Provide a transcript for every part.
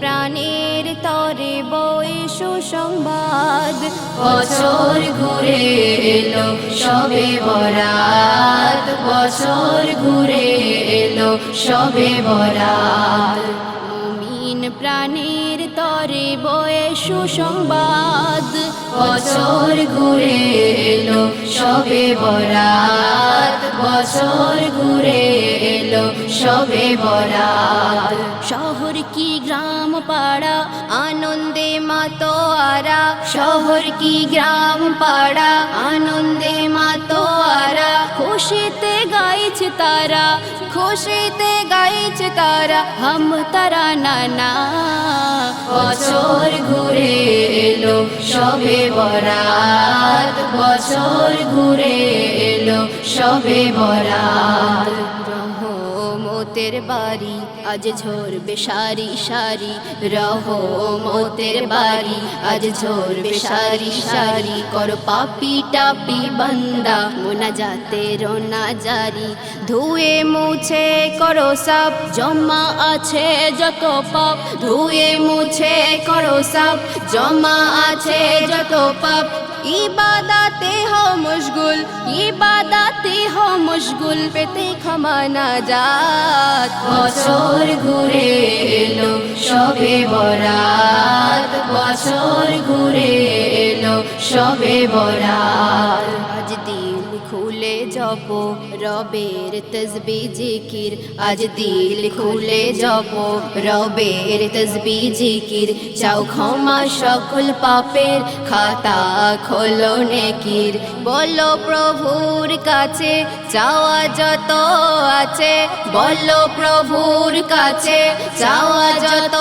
প্রাণের তরে বয়ে সুসংবাদ। বছর ঘুরে এলো সবে বরাত, বছর ঘুরে এলো সবে বরাত। মুমিন প্রাণের তরে বয়ে সুসংবাদ। বছর ঘুরে এলো সবে বরাত, বছর ঘুরে এলো সবে বরাত। শহর কি গ্রাম পাড়া আনন্দে মাতোয়ারা, শহর কি গ্রাম পাড়া আনন্দে মাতোয়ারা। খুশিতে গাইছে তারা, খুশিতে গাইছে তারা হাম তারানা না। বছর ঘুরে এলো সবে বরাত, বছর ঘুরে এলো সবে বরাত। রহমতের বাড়ি আজ ঝরবে সারি সারি, রহমতের বাড়ি আজ ঝরবে সারি সারি। কর পাপি টাপি বান্দা মোনাজাতে রোনা জারি, ধুয়ে মুছে করো সব জমা আছে যত পাপ, ধুয়ে মুছে করো সব জমা আছে যত পাপ। ইবাদাতে হও মশগুল, ইবাদাতে হও মশগুল, পেতে ক্ষমা নাজাত। বছর ঘুরে এলো সবে বরাত, বছর ঘুরে এলো সবে বরাত। আজ দিল খুলে জপো রবের তসবিহ জিকির, আজ দিল খুলে জপো রবের তসবিহ জিকির। চাও ক্ষমা সকল পাপের, খাতা খোলো নেকির। বলো প্রভুর কাছে চাওয়া যত আছে, বলো প্রভুর কাছে চাওয়া যত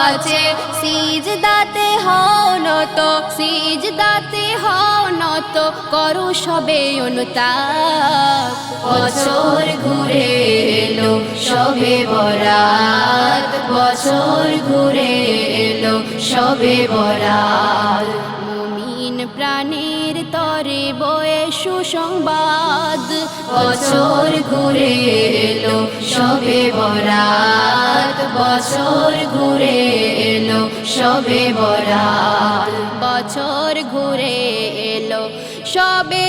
আছে। সিজদাতে হও নত, সিজদাতে হও নত, করো সবে অনুতাপ। বছর ঘুরে এলো সবে বরাত, বছর ঘুরে এলো সবে বরাত। মুমিন প্রাণের তরে বয়ে সুসংবাদ। বছর ঘুরে এলো সবে বরাত, বছর ঘুরে এলো সবে বরাত। বছর ঘুরে এলো সবে